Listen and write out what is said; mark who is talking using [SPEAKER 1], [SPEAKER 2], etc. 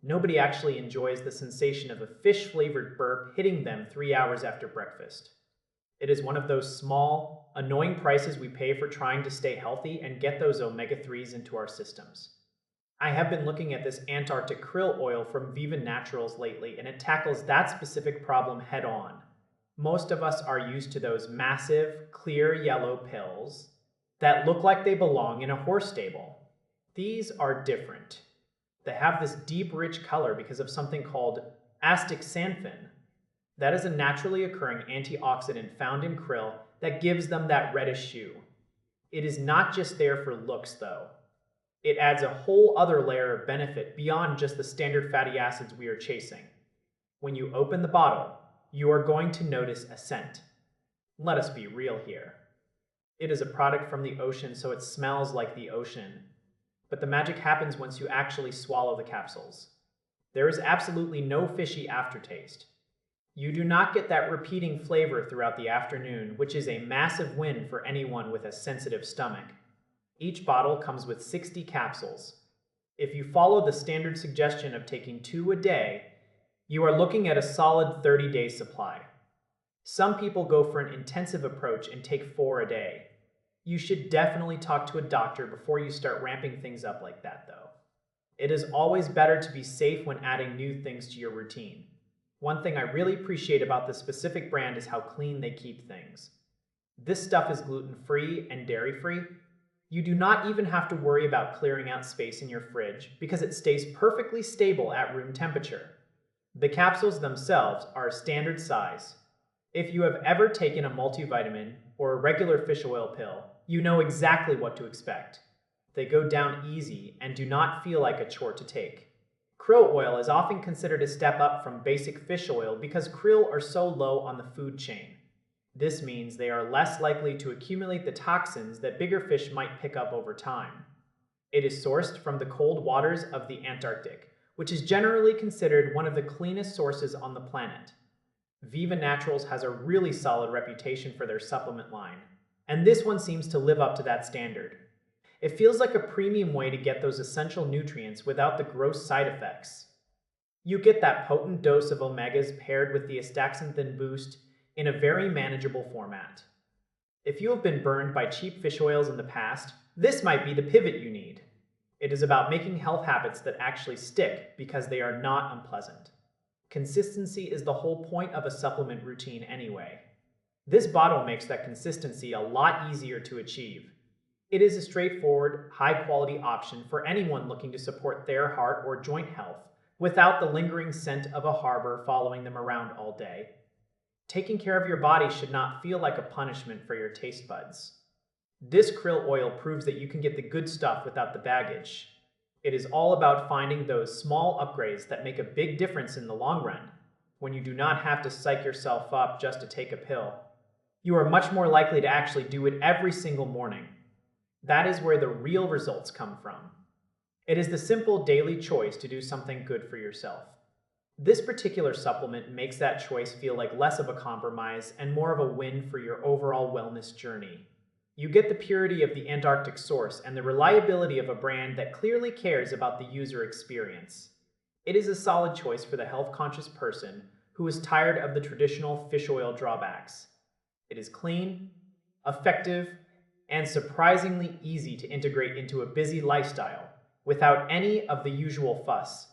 [SPEAKER 1] Nobody actually enjoys the sensation of a fish-flavored burp hitting them 3 hours after breakfast. It is one of those small, annoying prices we pay for trying to stay healthy and get those omega-3s into our systems. I have been looking at this Antarctic Krill oil from Viva Naturals lately, and it tackles that specific problem head on. Most of us are used to those massive, clear yellow pills that look like they belong in a horse stable. These are different. They have this deep, rich color because of something called Astaxanthin. That is a naturally occurring antioxidant found in krill that gives them that reddish hue. It is not just there for looks, though. It adds a whole other layer of benefit beyond just the standard fatty acids we are chasing. When you open the bottle, you are going to notice a scent. Let us be real here. It is a product from the ocean, so it smells like the ocean. But the magic happens once you actually swallow the capsules. There is absolutely no fishy aftertaste. You do not get that repeating flavor throughout the afternoon, which is a massive win for anyone with a sensitive stomach. Each bottle comes with 60 capsules. If you follow the standard suggestion of taking 2 a day, you are looking at a solid 30-day supply. Some people go for an intensive approach and take 4 a day. You should definitely talk to a doctor before you start ramping things up like that, though. It is always better to be safe when adding new things to your routine. One thing I really appreciate about this specific brand is how clean they keep things. This stuff is gluten-free and dairy-free. You do not even have to worry about clearing out space in your fridge because it stays perfectly stable at room temperature. The capsules themselves are a standard size. If you have ever taken a multivitamin or a regular fish oil pill, you know exactly what to expect. They go down easy and do not feel like a chore to take. Krill oil is often considered a step up from basic fish oil because krill are so low on the food chain. This means they are less likely to accumulate the toxins that bigger fish might pick up over time. It is sourced from the cold waters of the Antarctic, which is generally considered one of the cleanest sources on the planet. Viva Naturals has a really solid reputation for their supplement line, and this one seems to live up to that standard. It feels like a premium way to get those essential nutrients without the gross side effects. You get that potent dose of omegas paired with the Astaxanthin boost in a very manageable format. If you have been burned by cheap fish oils in the past, this might be the pivot you need. It is about making health habits that actually stick because they are not unpleasant. Consistency is the whole point of a supplement routine anyway. This bottle makes that consistency a lot easier to achieve. It is a straightforward, high-quality option for anyone looking to support their heart or joint health without the lingering scent of a harbor following them around all day. Taking care of your body should not feel like a punishment for your taste buds. This krill oil proves that you can get the good stuff without the baggage. It is all about finding those small upgrades that make a big difference in the long run, when you do not have to psych yourself up just to take a pill. You are much more likely to actually do it every single morning. That is where the real results come from. It is the simple daily choice to do something good for yourself. This particular supplement makes that choice feel like less of a compromise and more of a win for your overall wellness journey. You get the purity of the Antarctic source and the reliability of a brand that clearly cares about the user experience. It is a solid choice for the health-conscious person who is tired of the traditional fish oil drawbacks. It is clean, effective, and surprisingly easy to integrate into a busy lifestyle without any of the usual fuss.